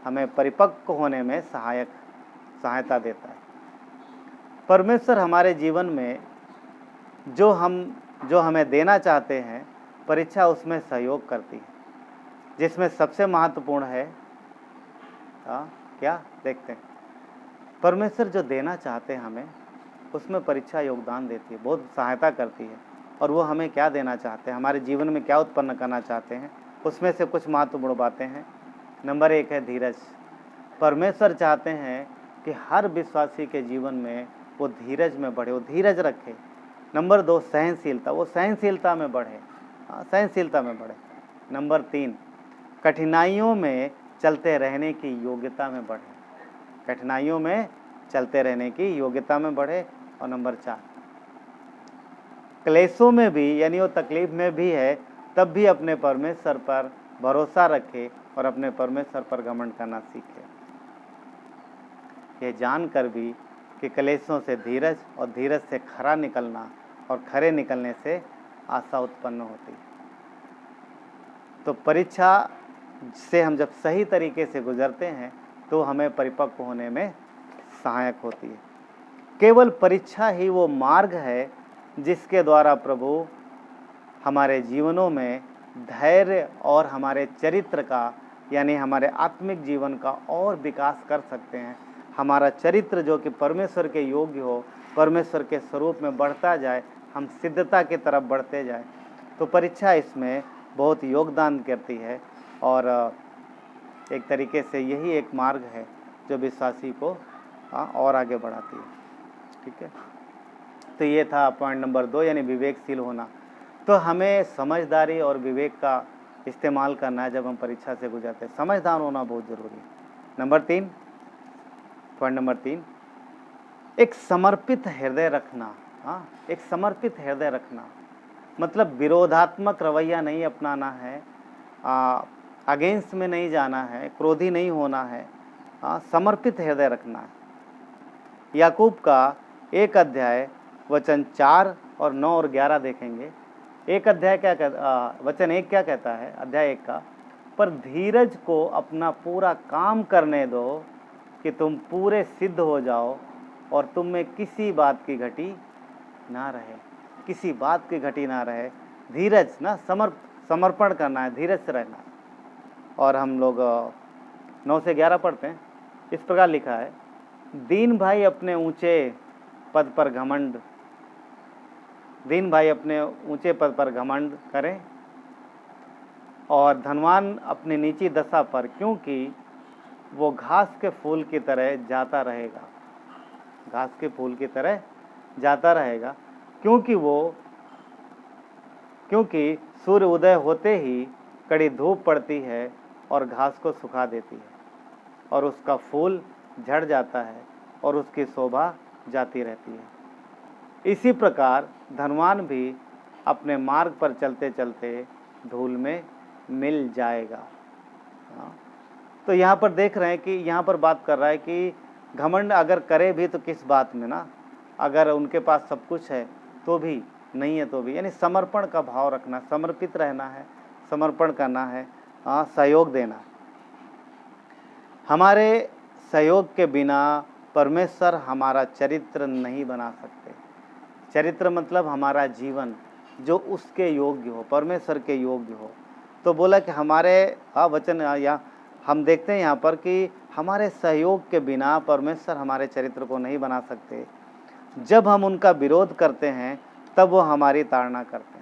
हमें परिपक्व होने में सहायता देता है। परमेश्वर हमारे जीवन में जो हमें देना चाहते हैं, परीक्षा उसमें सहयोग करती है। जिसमें सबसे महत्वपूर्ण है क्या देखते हैं, परमेश्वर जो देना चाहते हैं हमें, उसमें परीक्षा योगदान देती है, बहुत सहायता करती है। और वो हमें क्या देना चाहते हैं, हमारे जीवन में क्या उत्पन्न करना चाहते हैं, उसमें से कुछ महत्वपूर्ण बातें हैं। नंबर 1 है धीरज। परमेश्वर चाहते हैं कि हर विश्वासी के जीवन में वो धीरज में बढ़े, वो धीरज रखे। नंबर 2 सहनशीलता, वो सहनशीलता में बढ़े, सहनशीलता में बढ़े। नंबर 3 कठिनाइयों में चलते रहने की योग्यता में बढ़े, कठिनाइयों में चलते रहने की योग्यता में बढ़े। और नंबर 4 क्लेशों में भी, यानी वो तकलीफ में भी है तब भी अपने परमेश्वर पर भरोसा रखे और अपने परमेश्वर पर घमंड करना सीखे। ये जानकर भी कि क्लेशों से धीरज और धीरज से खरा निकलना और खरे निकलने से आशा उत्पन्न होती है। तो परीक्षा से हम जब सही तरीके से गुजरते हैं तो हमें परिपक्व होने में सहायक होती है। केवल परीक्षा ही वो मार्ग है जिसके द्वारा प्रभु हमारे जीवनों में धैर्य और हमारे चरित्र का, यानी हमारे आत्मिक जीवन का और विकास कर सकते हैं। हमारा चरित्र जो कि परमेश्वर के योग्य हो, परमेश्वर के स्वरूप में बढ़ता जाए, हम सिद्धता की तरफ बढ़ते जाए, तो परीक्षा इसमें बहुत योगदान करती है। और एक तरीके से यही एक मार्ग है जो विश्वासी को और आगे बढ़ाती है। ठीक है, तो ये था पॉइंट नंबर 2, यानी विवेकशील होना। तो हमें समझदारी और विवेक का इस्तेमाल करना है जब हम परीक्षा से गुजरते हैं। समझदार होना बहुत ज़रूरी है। नंबर 3, पॉइंट नंबर 3, एक समर्पित हृदय रखना। एक समर्पित हृदय रखना मतलब विरोधात्मक रवैया नहीं अपनाना है, अगेंस्ट में नहीं जाना है, क्रोधी नहीं होना है, समर्पित हृदय रखना है। याकूब का 1 अध्याय वचन 4 और 9 और 11 देखेंगे। 1 अध्याय क्या कहता, वचन 1 क्या कहता है, अध्याय 1 का, पर धीरज को अपना पूरा काम करने दो कि तुम पूरे सिद्ध हो जाओ और तुम में किसी बात की घटी ना रहे, किसी बात की घटी ना रहे। धीरज ना समर्पण करना है, धीरज से रहना है। और हम लोग 9 से 11 पढ़ते हैं। इस प्रकार लिखा है, दीन भाई अपने ऊंचे पद पर घमंड करें और धनवान अपनी नीची दशा पर, क्योंकि वो घास के फूल की तरह जाता रहेगा, घास के फूल की तरह जाता रहेगा, क्योंकि सूर्य उदय होते ही कड़ी धूप पड़ती है और घास को सुखा देती है और उसका फूल झड़ जाता है और उसकी शोभा जाती रहती है। इसी प्रकार धनवान भी अपने मार्ग पर चलते चलते धूल में मिल जाएगा। तो यहाँ पर देख रहे हैं कि यहाँ पर बात कर रहा है कि घमंड अगर करे भी तो किस बात में ना, अगर उनके पास सब कुछ है तो भी, नहीं है तो भी, यानी समर्पण का भाव रखना, समर्पित रहना है, समर्पण करना है, सहयोग देना। हमारे सहयोग के बिना परमेश्वर हमारा चरित्र नहीं बना सकते। चरित्र मतलब हमारा जीवन जो उसके योग्य हो, परमेश्वर के योग्य हो। तो बोला कि हमारे वचन या हम देखते हैं यहाँ पर कि हमारे सहयोग के बिना परमेश्वर हमारे चरित्र को नहीं बना सकते। जब हम उनका विरोध करते हैं तब वो हमारी ताड़ना करते हैं।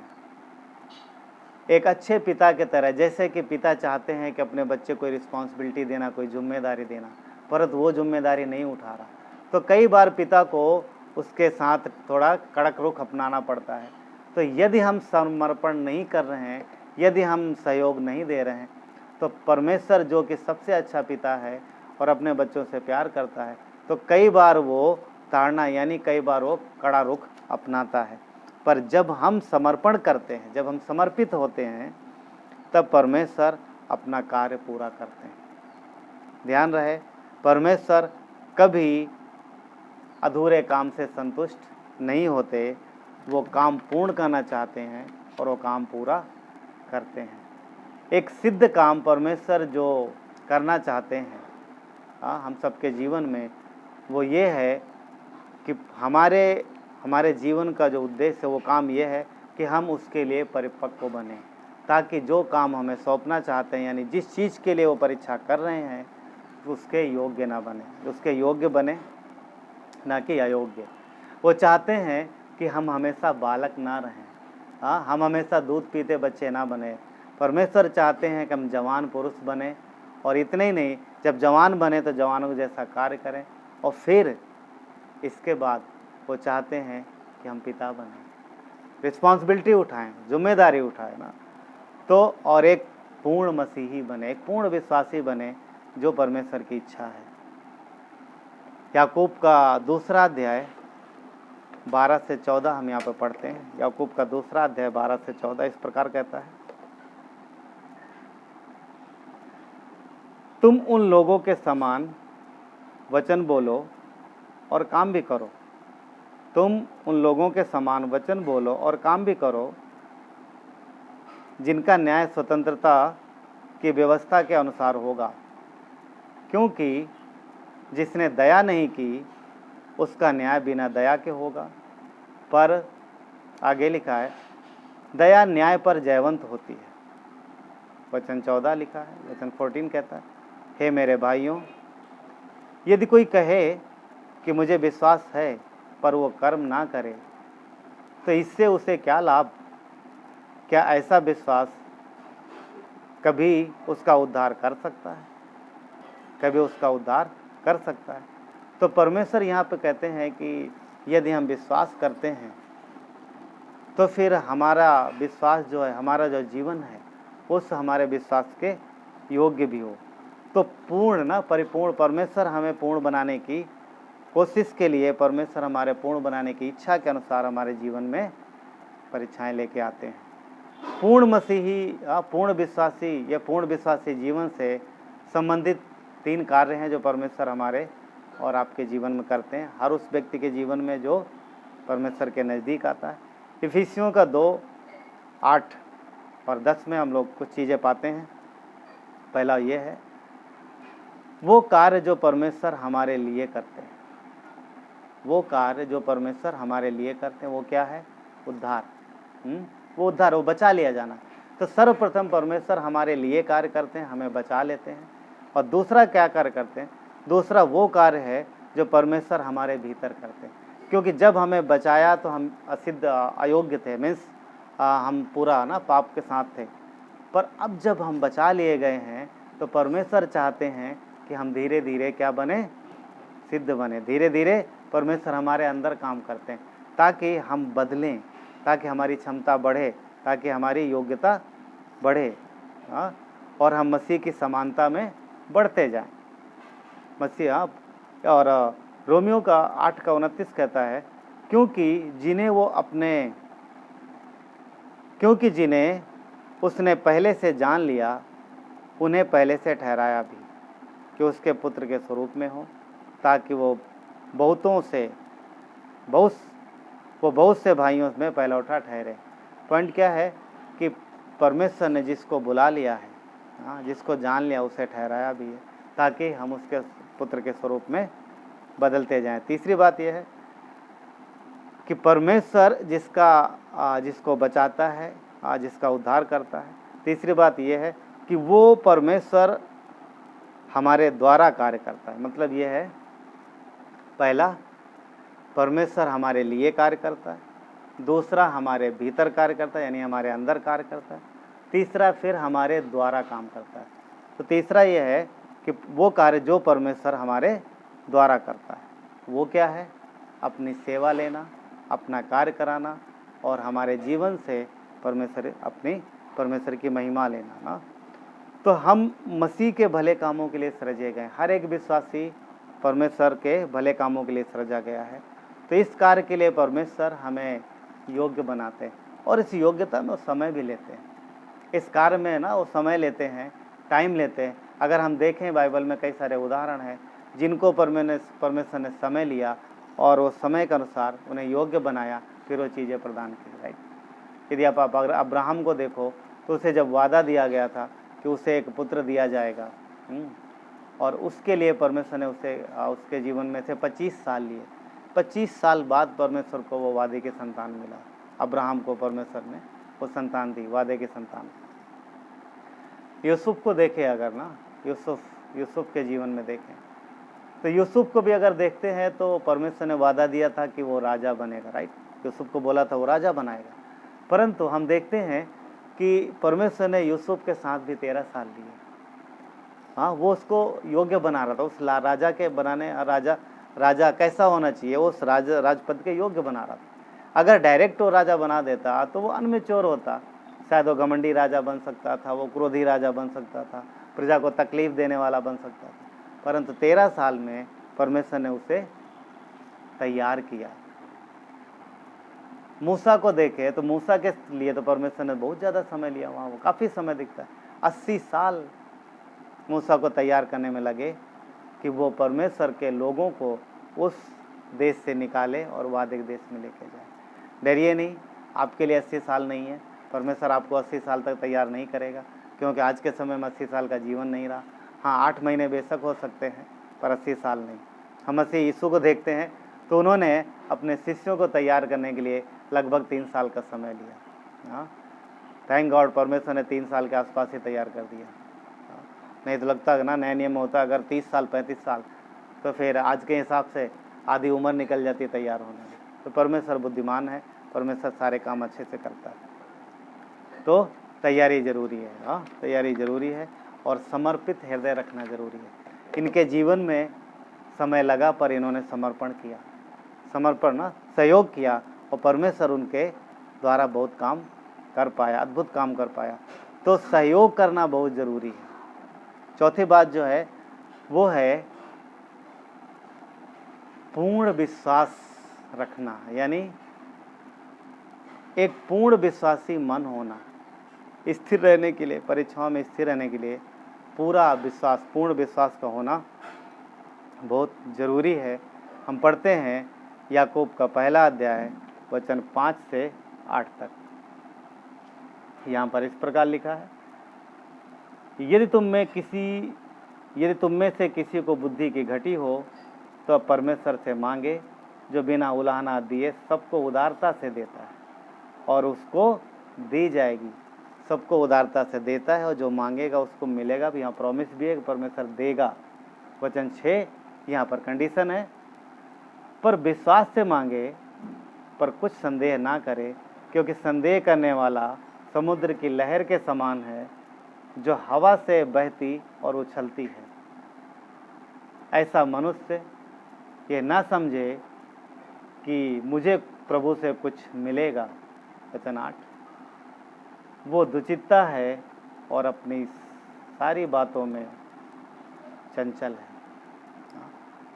एक अच्छे पिता के तरह, जैसे कि पिता चाहते हैं कि अपने बच्चे को रिस्पॉन्सिबिलिटी देना, कोई जिम्मेदारी देना, परंतु वो जिम्मेदारी नहीं उठा रहा, तो कई बार पिता को उसके साथ थोड़ा कड़क रुख अपनाना पड़ता है। तो यदि हम समर्पण नहीं कर रहे हैं, यदि हम सहयोग नहीं दे रहे हैं, तो परमेश्वर जो कि सबसे अच्छा पिता है और अपने बच्चों से प्यार करता है, तो कई बार वो ताड़ना यानी कई बार वो कड़ा रुख अपनाता है। पर जब हम समर्पण करते हैं, जब हम समर्पित होते हैं, तब परमेश्वर अपना कार्य पूरा करते हैं। ध्यान रहे, परमेश्वर कभी अधूरे काम से संतुष्ट नहीं होते। वो काम पूर्ण करना चाहते हैं और वो काम पूरा करते हैं। एक सिद्ध काम परमेश्वर जो करना चाहते हैं हम सबके जीवन में, वो ये है कि हमारे जीवन का जो उद्देश्य है, वो काम ये है कि हम उसके लिए परिपक्व बने, ताकि जो काम हमें सौंपना चाहते हैं, यानी जिस चीज़ के लिए वो परीक्षा कर रहे हैं, उसके योग्य ना बने, उसके योग्य बने, ना कि अयोग्य। वो चाहते हैं कि हम हमेशा बालक ना रहें, हम हमेशा दूध पीते बच्चे ना बने। परमेश्वर चाहते हैं कि हम जवान पुरुष बने, और इतने ही नहीं, जब जवान बने तो जवानों जैसा कार्य करें, और फिर इसके बाद वो चाहते हैं कि हम पिता बने, रिस्पॉन्सिबिलिटी उठाएं, जिम्मेदारी उठाएं ना, तो और एक पूर्ण मसीही बने, एक पूर्ण विश्वासी बने, जो परमेश्वर की इच्छा है। याकूब का दूसरा अध्याय 12 से 14 हम यहाँ पर पढ़ते हैं। याकूब का दूसरा अध्याय 12 से 14 इस प्रकार कहता है, तुम उन लोगों के समान वचन बोलो और काम भी करो। तुम उन लोगों के समान वचन बोलो और काम भी करो, जिनका न्याय स्वतंत्रता की व्यवस्था के अनुसार होगा, क्योंकि जिसने दया नहीं की उसका न्याय बिना दया के होगा। पर आगे लिखा है, दया न्याय पर जयवंत होती है। वचन 14 लिखा है, वचन 14 कहता है, हे मेरे भाइयों, यदि कोई कहे कि मुझे विश्वास है पर वो कर्म ना करे, तो इससे उसे क्या लाभ? क्या ऐसा विश्वास कभी उसका उद्धार कर सकता है? कभी उसका उद्धार कर सकता है? तो परमेश्वर यहाँ पे कहते हैं कि यदि हम विश्वास करते हैं, तो फिर हमारा विश्वास जो है, हमारा जो जीवन है, उस हमारे विश्वास के योग्य भी हो। तो पूर्ण परिपूर्ण, परमेश्वर हमें पूर्ण बनाने की कोशिश के लिए, परमेश्वर हमारे पूर्ण बनाने की इच्छा के अनुसार हमारे जीवन में परीक्षाएं लेके आते हैं। पूर्ण मसीही, पूर्ण विश्वासी या पूर्ण विश्वासी जीवन से संबंधित 3 कार्य हैं जो परमेश्वर हमारे और आपके जीवन में करते हैं, हर उस व्यक्ति के जीवन में जो परमेश्वर के नज़दीक आता है। इफिसियों का 2:8 और 10 में हम लोग कुछ चीज़ें पाते हैं। पहला ये है, वो कार्य जो परमेश्वर हमारे लिए करते हैं, वो कार्य जो परमेश्वर हमारे लिए करते हैं, वो क्या है? उद्धार। वो उद्धार, वो बचा लिया जाना। तो सर्वप्रथम परमेश्वर हमारे लिए कार्य करते हैं, हमें बचा लेते हैं। और दूसरा क्या कार्य करते हैं? दूसरा वो कार्य है जो परमेश्वर हमारे भीतर करते हैं, क्योंकि जब हमें बचाया तो हम असिद्ध, अयोग्य थे, मीन्स हम पूरा पाप के साथ थे। पर अब जब हम बचा लिए गए हैं, तो परमेश्वर चाहते हैं कि हम धीरे धीरे क्या बने? सिद्ध बने। धीरे धीरे परमेश्वर हमारे अंदर काम करते हैं, ताकि हम बदलें, ताकि हमारी क्षमता बढ़े, ताकि हमारी योग्यता बढ़े, और हम मसीह की समानता में बढ़ते जाएं। मसीह और रोमियो का 8:29 कहता है, क्योंकि जिन्हें उसने पहले से जान लिया, उन्हें पहले से ठहराया भी कि उसके पुत्र के स्वरूप में हो, ताकि वो बहुत से भाइयों में पहलौठा ठहरे। पॉइंट क्या है कि परमेश्वर ने जिसको बुला लिया है, जिसको जान लिया, उसे ठहराया भी है। ताकि हम उसके पुत्र के स्वरूप में बदलते जाएं। तीसरी बात यह है कि परमेश्वर जिसको बचाता है, जिसका उद्धार करता है। तीसरी बात यह है कि वो परमेश्वर हमारे द्वारा कार्य करता है। मतलब यह है, पहला परमेश्वर हमारे लिए कार्य करता है, दूसरा हमारे भीतर कार्य करता है यानी हमारे अंदर कार्य करता है, तीसरा फिर हमारे द्वारा काम करता है। तो तीसरा यह है कि वो कार्य जो परमेश्वर हमारे द्वारा करता है वो क्या है? अपनी सेवा लेना, अपना कार्य कराना और हमारे जीवन से परमेश्वर की महिमा लेना ना। तो हम मसीह के भले कामों के लिए सृजे गए। हर एक विश्वासी परमेश्वर के भले कामों के लिए सृजा गया है। तो इस कार्य के लिए परमेश्वर हमें योग्य बनाते हैं और इस योग्यता में वो समय भी लेते हैं। इस कार्य में ना वो समय लेते हैं, टाइम लेते हैं। अगर हम देखें बाइबल में कई सारे उदाहरण हैं जिनको परमेश्वर ने समय लिया और वो समय के अनुसार उन्हें योग्य बनाया, फिर वो चीज़ें प्रदान की। राइट। यदि आप अब्राहम को देखो तो उसे जब वादा दिया गया था कि उसे एक पुत्र दिया जाएगा, और उसके लिए परमेश्वर ने उसके जीवन में से 25 साल लिए। 25 साल बाद परमेश्वर को वो वादे की संतान मिला। अब्राहम को परमेश्वर ने वो संतान दी, वादे की संतान। यूसुफ को देखें अगर ना, यूसुफ के जीवन में देखें तो यूसुफ को भी अगर देखते हैं तो परमेश्वर ने वादा दिया था कि वो राजा बनेगा। राइट। यूसुफ को बोला था वो राजा बनाएगा, परंतु हम देखते हैं कि परमेश्वर ने यूसुफ के साथ भी 13 साल लिए। हाँ, वो उसको योग्य बना रहा था। उस राजा के बनाने, राजा कैसा होना चाहिए, उस राजपद के योग्य बना रहा था। अगर डायरेक्ट वो राजा बना देता तो वो अनमेच्योर होता। शायद वो घमंडी राजा बन सकता था, वो क्रोधी राजा बन सकता था, प्रजा को तकलीफ देने वाला बन सकता था। परंतु 13 साल में परमेश्वर ने उसे तैयार किया। मूसा को देखे तो मूसा के लिए तो परमेश्वर ने बहुत ज़्यादा समय लिया। वहाँ वो काफ़ी समय दिखता है। 80 साल मूसा को तैयार करने में लगे कि वो परमेश्वर के लोगों को उस देश से निकाले और वादे के देश में लेके जाए। डरिए नहीं, आपके लिए 80 साल नहीं है। परमेश्वर आपको 80 साल तक तैयार नहीं करेगा, क्योंकि आज के समय में 80 साल का जीवन नहीं रहा। हाँ, 8 महीने बेशक हो सकते हैं, पर 80 साल नहीं। हम मसीह यीशु को देखते हैं तो उन्होंने अपने शिष्यों को तैयार करने के लिए लगभग 3 साल का समय लिया। हाँ, थैंक गॉड, परमेश्वर ने 3 साल के आसपास ही तैयार कर दिया। नहीं तो लगता है ना, नए नियम में होता अगर 30 साल 35 साल तो फिर आज के हिसाब से आधी उम्र निकल जाती तैयार होने में। तो परमेश्वर बुद्धिमान है, परमेश्वर सारे काम अच्छे से करता है। तो तैयारी ज़रूरी है। हाँ, तैयारी ज़रूरी है और समर्पित हृदय रखना ज़रूरी है। इनके जीवन में समय लगा पर इन्होंने समर्पण किया, सहयोग किया और परमेश्वर उनके द्वारा बहुत काम कर पाया, अद्भुत काम कर पाया। तो सहयोग करना बहुत ज़रूरी है। चौथी बात जो है वो है पूर्ण विश्वास रखना, यानी एक पूर्ण विश्वासी मन होना। स्थिर रहने के लिए, परीक्षाओं में स्थिर रहने के लिए पूर्ण विश्वास का होना बहुत ज़रूरी है। हम पढ़ते हैं याकूब का पहला अध्याय वचन 5 से 8 तक। यहाँ पर इस प्रकार लिखा है, यदि तुम में से किसी को बुद्धि की घटी हो तो परमेश्वर से मांगे, जो बिना उलाहना दिए सबको उदारता से देता है और उसको दी जाएगी। सबको उदारता से देता है और जो मांगेगा उसको मिलेगा भी। यहाँ प्रॉमिस भी है कि परमेश्वर देगा। वचन 6 यहाँ पर कंडीशन है, पर विश्वास से मांगे, पर कुछ संदेह ना करे, क्योंकि संदेह करने वाला समुद्र की लहर के समान है, जो हवा से बहती और उछलती है। ऐसा मनुष्य ये ना समझे कि मुझे प्रभु से कुछ मिलेगा। वचन 8, वो दुचित्ता है और अपनी सारी बातों में चंचल है।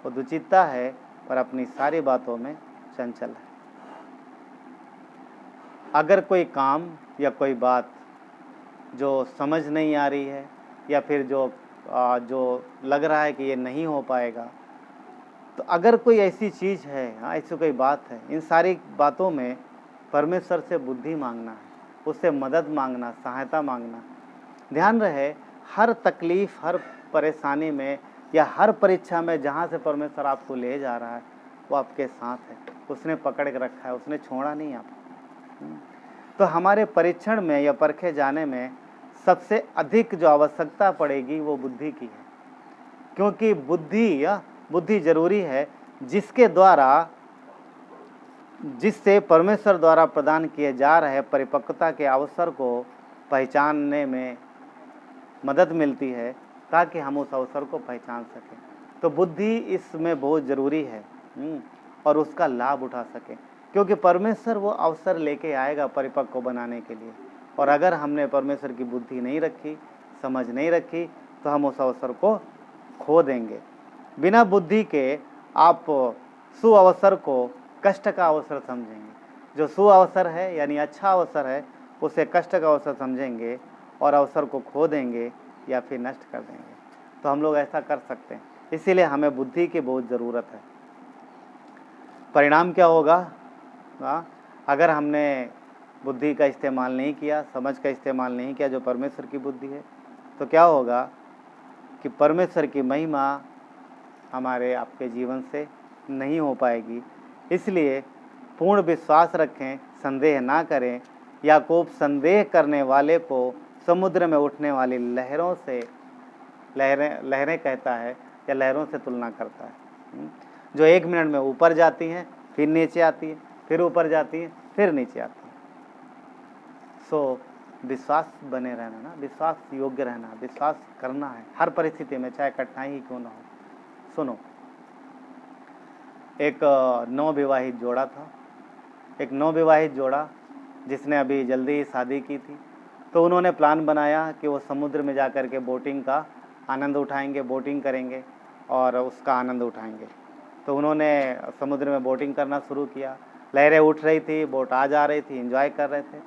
वो दुचित्ता है पर अपनी सारी बातों में चंचल है। अगर कोई काम या कोई बात जो समझ नहीं आ रही है या फिर जो लग रहा है कि ये नहीं हो पाएगा, तो अगर कोई ऐसी चीज़ है, ऐसी कोई बात है, इन सारी बातों में परमेश्वर से बुद्धि मांगना है, उससे मदद मांगना, सहायता मांगना। ध्यान रहे, हर तकलीफ़, हर परेशानी में या हर परीक्षा में जहाँ से परमेश्वर आपको ले जा रहा है वो आपके साथ है, उसने पकड़ के रखा है, उसने छोड़ा नहीं आपको। तो हमारे परीक्षण में या परखे जाने में सबसे अधिक जो आवश्यकता पड़ेगी वो बुद्धि की है, क्योंकि बुद्धि जरूरी है जिससे परमेश्वर द्वारा प्रदान किए जा रहे परिपक्वता के अवसर को पहचानने में मदद मिलती है, ताकि हम उस अवसर को पहचान सकें। तो बुद्धि इसमें बहुत ज़रूरी है और उसका लाभ उठा सकें, क्योंकि परमेश्वर वो अवसर लेके आएगा परिपक्व बनाने के लिए। और अगर हमने परमेश्वर की बुद्धि नहीं रखी, समझ नहीं रखी, तो हम उस अवसर को खो देंगे। बिना बुद्धि के आप सुअवसर को कष्ट का अवसर समझेंगे। जो सुअवसर है यानी अच्छा अवसर है, उसे कष्ट का अवसर समझेंगे और अवसर को खो देंगे या फिर नष्ट कर देंगे। तो हम लोग ऐसा कर सकते हैं, इसीलिए हमें बुद्धि की बहुत ज़रूरत है। परिणाम क्या होगा? अगर हमने बुद्धि का इस्तेमाल नहीं किया, समझ का इस्तेमाल नहीं किया, जो परमेश्वर की बुद्धि है, तो क्या होगा कि परमेश्वर की महिमा हमारे आपके जीवन से नहीं हो पाएगी। इसलिए पूर्ण विश्वास रखें, संदेह ना करें। याकूब संदेह करने वाले को समुद्र में उठने वाली लहरें कहता है या लहरों से तुलना करता है, जो 1 मिनट में ऊपर जाती हैं, फिर नीचे आती है, फिर ऊपर जाती है, फिर नीचे आती है। सो विश्वास बने रहना ना, विश्वास योग्य रहना, विश्वास करना है हर परिस्थिति में, चाहे कठिनाई ही क्यों ना हो। सुनो, एक नवविवाहित जोड़ा था, एक नवविवाहित जोड़ा जिसने अभी जल्दी ही शादी की थी। तो उन्होंने प्लान बनाया कि वो समुद्र में जा कर के बोटिंग का आनंद उठाएंगे, बोटिंग करेंगे और उसका आनंद उठाएंगे। तो उन्होंने समुद्र में बोटिंग करना शुरू किया। लहरें उठ रही थी, बोट आ जा रही थी, एंजॉय कर रहे थे।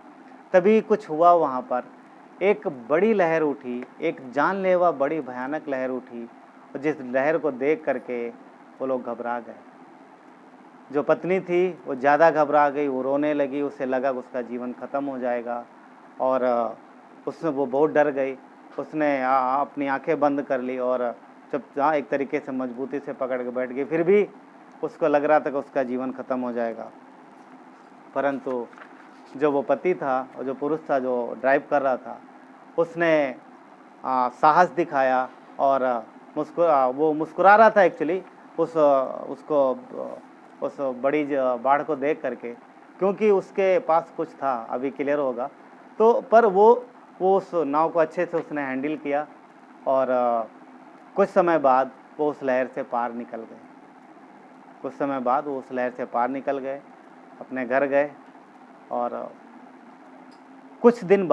तभी कुछ हुआ, वहाँ पर एक बड़ी लहर उठी, एक जानलेवा बड़ी भयानक लहर उठी, और जिस लहर को देख करके वो लोग घबरा गए। जो पत्नी थी वो ज़्यादा घबरा गई, वो रोने लगी, उसे लगा कि उसका जीवन ख़त्म हो जाएगा और वो बहुत डर गई। उसने अपनी आंखें बंद कर ली और एक तरीके से मजबूती से पकड़ के बैठ गई। फिर भी उसको लग रहा था कि उसका जीवन ख़त्म हो जाएगा, परंतु जो वो पति था और जो पुरुष था जो ड्राइव कर रहा था, उसने साहस दिखाया और वो मुस्कुरा रहा था एक्चुअली उस बड़ी बाढ़ को देख करके, क्योंकि उसके पास कुछ था, अभी क्लियर होगा। तो पर वो उस नाव को अच्छे से उसने हैंडल किया और कुछ समय बाद वो उस लहर से पार निकल गए। कुछ समय बाद वो उस लहर से पार निकल गए, अपने घर गए। और कुछ दिन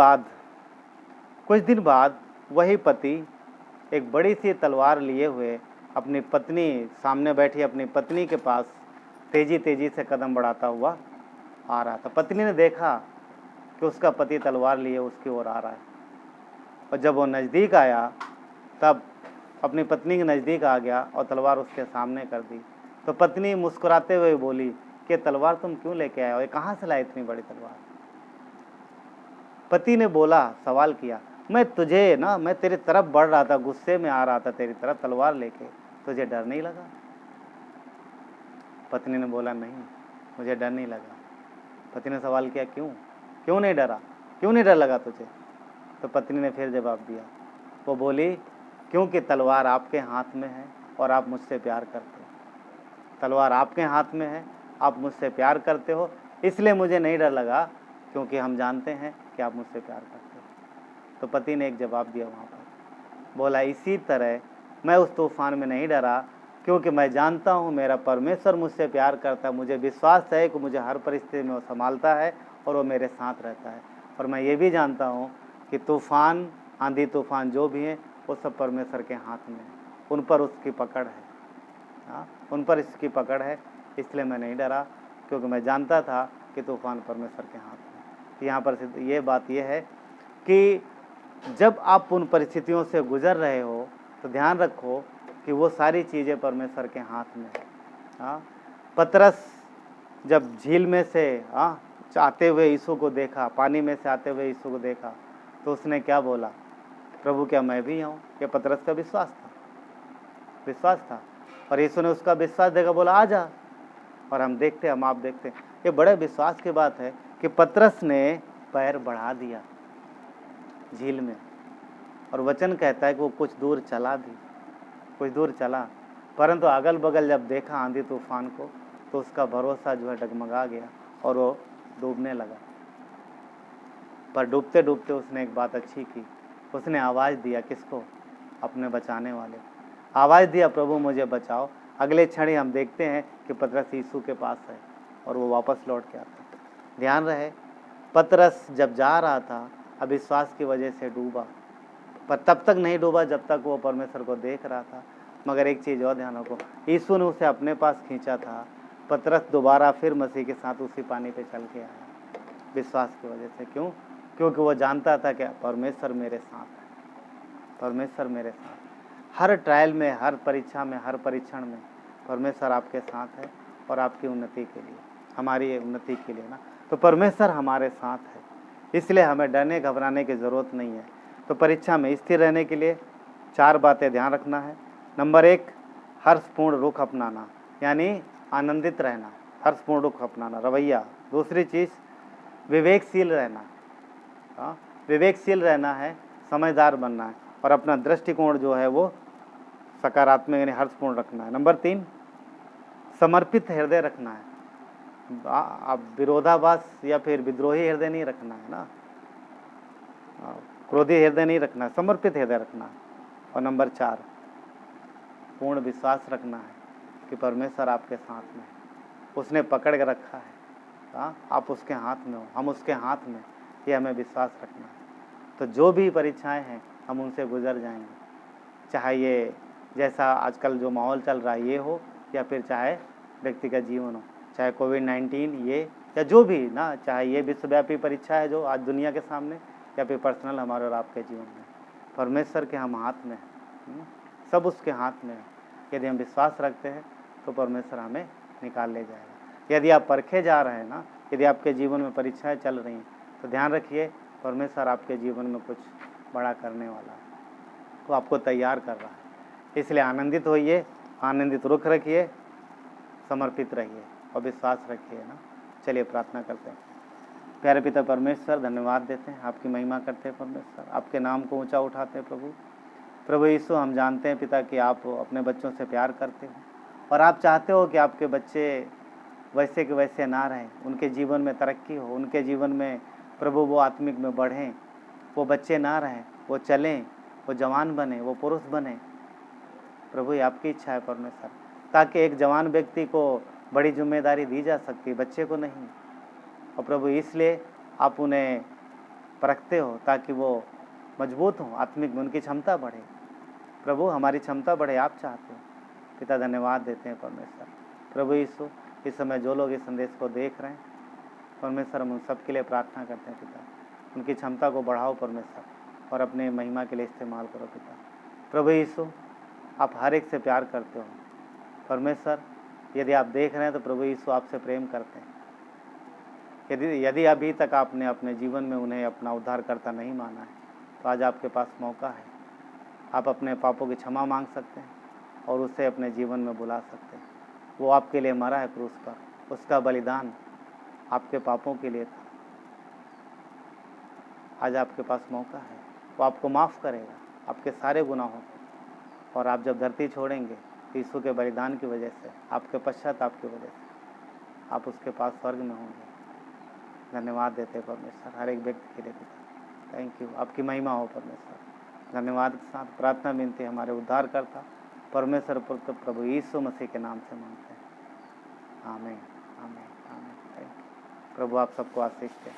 बाद वही पति एक बड़ी सी तलवार लिए हुए अपनी पत्नी सामने बैठी अपनी पत्नी के पास तेजी से कदम बढ़ाता हुआ आ रहा था। पत्नी ने देखा कि उसका पति तलवार लिए उसकी ओर आ रहा है, और जब वो नज़दीक आया तब अपनी पत्नी के नज़दीक आ गया और तलवार उसके सामने कर दी। तो पत्नी मुस्कुराते हुए बोली कि तलवार तुम क्यों लेके आए हो, ये कहाँ से लाए इतनी बड़ी तलवार? पति ने बोला, सवाल किया, मैं तेरी तरफ बढ़ रहा था, गुस्से में आ रहा था तेरी तरफ तलवार लेके, तुझे डर नहीं लगा? पत्नी ने बोला, नहीं, मुझे डर नहीं लगा। पति ने सवाल किया, क्यों नहीं डरा, क्यों नहीं डर लगा तुझे? तो पत्नी ने फिर जवाब दिया, वो बोली, क्योंकि तलवार आपके हाथ में है और आप मुझसे प्यार करते हो। तलवार आपके हाथ में है, आप मुझसे प्यार करते हो, इसलिए मुझे नहीं डर लगा, क्योंकि हम जानते हैं कि आप मुझसे प्यार करते हो। तो पति ने एक जवाब दिया वहाँ पर, बोला, इसी तरह मैं उस तूफान में नहीं डरा, क्योंकि मैं जानता हूँ मेरा परमेश्वर मुझसे प्यार करता है। मुझे विश्वास है कि मुझे हर परिस्थिति में वो संभालता है और वो मेरे साथ रहता है। और मैं ये भी जानता हूँ कि तूफ़ान, आंधी तूफ़ान जो भी हैं, वो सब परमेश्वर के हाथ में है, उन पर उसकी पकड़ है। उन पर इसकी पकड़ है, इसलिए मैं नहीं डरा, क्योंकि मैं जानता था कि तूफ़ान परमेश्वर के हाथ में। तो यहाँ पर ये बात ये है कि जब आप उन परिस्थितियों से गुजर रहे हो तो ध्यान रखो कि वो सारी चीज़ें परमेश्वर के हाथ में है। पतरस जब झील में से आते हुए यीशु को देखा, पानी में से आते हुए यीशु को देखा, तो उसने क्या बोला प्रभु क्या मैं भी हूँ? ये पतरस का विश्वास था। और यीशु ने उसका विश्वास देखा, बोला आ जा। और हम आप देखते हैं, ये बड़े विश्वास की बात है कि पतरस ने पैर बढ़ा दिया झील में, और वचन कहता है कि वो कुछ दूर चला, परंतु अगल बगल जब देखा आंधी तूफान को, तो उसका भरोसा जो है डगमगा गया और वो डूबने लगा। पर डूबते डूबते उसने एक बात अच्छी की, उसने आवाज़ दिया। किसको? अपने बचाने वाले। आवाज़ दिया, प्रभु मुझे बचाओ। अगले क्षण ही हम देखते हैं कि पतरस यीशु के पास है और वो वापस लौट के आता है। ध्यान रहे, पतरस जब जा रहा था अविश्वास की वजह से डूबा, पर तब तक नहीं डूबा जब तक वो परमेश्वर को देख रहा था। मगर एक चीज़ और ध्यान रखो, यीशु ने उसे अपने पास खींचा था। पतरस दोबारा फिर मसीह के साथ उसी पानी पे चल के आया, विश्वास की वजह से। क्यों? क्योंकि वो जानता था कि परमेश्वर मेरे साथ है, परमेश्वर मेरे साथ। हर ट्रायल में, हर परीक्षा में, हर परीक्षण में परमेश्वर आपके साथ है, और आपकी उन्नति के लिए, हमारी उन्नति के लिए ना, तो परमेश्वर हमारे साथ है। इसलिए हमें डरने घबराने की ज़रूरत नहीं है। तो परीक्षा में स्थिर रहने के लिए 4 बातें ध्यान रखना है। नंबर 1, हर्षपूर्ण रुख अपनाना, यानी आनंदित रहना, हर्षपूर्ण रुख अपनाना, रवैया। दूसरी चीज़, विवेकशील रहना। विवेकशील रहना है, समझदार बनना है, और अपना दृष्टिकोण जो है वो सकारात्मक यानी हर्षपूर्ण रखना है। नंबर 3, समर्पित हृदय रखना है। आप विरोधाभास या फिर विद्रोही हृदय नहीं रखना है ना, क्रोधी हृदय नहीं रखना है, समर्पित हृदय रखना है। और नंबर 4, पूर्ण विश्वास रखना है कि परमेश्वर आपके साथ में है, उसने पकड़ के रखा है। आप उसके हाथ में हो, हम उसके हाथ में, ये हमें विश्वास रखना है। तो जो भी परीक्षाएं हैं हम उनसे गुजर जाएंगे, चाहे ये जैसा आजकल जो माहौल चल रहा है ये हो, या फिर चाहे व्यक्तिगत जीवन हो, चाहे कोविड-19 ये, या जो भी ना, चाहे ये विश्वव्यापी परीक्षा है जो आज दुनिया के सामने, या फिर पर्सनल हमारे और आपके जीवन में, परमेश्वर के हम हाथ में हैं, सब उसके हाथ में है। यदि हम विश्वास रखते हैं तो परमेश्वर हमें निकाल ले जाएगा। यदि आप परखे जा रहे हैं ना, यदि आपके जीवन में परीक्षाएं चल रही हैं, तो ध्यान रखिए परमेश्वर आपके जीवन में कुछ बड़ा करने वाला है, वो आपको तैयार कर रहा है। इसलिए आनंदित होइए, आनंदित रुख रखिए, समर्पित रहिए और विश्वास रखिए ना। चलिए प्रार्थना करते हैं। प्यारे पिता परमेश्वर, धन्यवाद देते हैं, आपकी महिमा करते हैं परमेश्वर, आपके नाम को ऊंचा उठाते हैं प्रभु यीशु। हम जानते हैं पिता कि आप अपने बच्चों से प्यार करते हो, और आप चाहते हो कि आपके बच्चे वैसे के वैसे ना रहें, उनके जीवन में तरक्की हो, उनके जीवन में प्रभु वो आत्मिक में बढ़ें, वो बच्चे ना रहें, वो चलें, वो जवान बने, वो पुरुष बने। प्रभु ये आपकी इच्छा है परमेश्वर, ताकि एक जवान व्यक्ति को बड़ी जिम्मेदारी दी जा सकती है, बच्चे को नहीं। और प्रभु इसलिए आप उन्हें परखते हो ताकि वो मजबूत हों, आत्मिक में उनकी क्षमता बढ़े। प्रभु हमारी क्षमता बढ़े, आप चाहते हो पिता, धन्यवाद देते हैं परमेश्वर। प्रभु यीशु, इस समय जो लोग इस संदेश को देख रहे हैं परमेश्वर, हम उन सब के लिए प्रार्थना करते हैं पिता, उनकी क्षमता को बढ़ाओ परमेश्वर, और अपने महिमा के लिए इस्तेमाल करो पिता। प्रभु यीशु, आप हर एक से प्यार करते हो परमेश्वर। यदि आप देख रहे हैं तो प्रभु यीशु आपसे प्रेम करते हैं। यदि अभी तक आपने अपने जीवन में उन्हें अपना उद्धारकर्ता नहीं माना है, तो आज आपके पास मौका है। आप अपने पापों की क्षमा मांग सकते हैं और उसे अपने जीवन में बुला सकते हैं। वो आपके लिए मरा है क्रूस पर, उसका बलिदान आपके पापों के लिए था। आज आपके पास मौका है, वो आपको माफ़ करेगा आपके सारे गुनाहों को। और आप जब धरती छोड़ेंगे यीशु के बलिदान की वजह से, आपके पश्चाताप की वजह से, आप उसके पास स्वर्ग में होंगे। धन्यवाद देते हैं परमेश्वर हर एक व्यक्ति के लिए पिता। थैंक यू, आपकी महिमा हो परमेश्वर। धन्यवाद के साथ प्रार्थना विनती हमारे उद्धारकर्ता परमेश्वर पुत्र प्रभु यीशु मसीह के नाम से मांगते हैं, आमीन आमीन आमीन। Thank you. प्रभु आप सबको आशीष दें।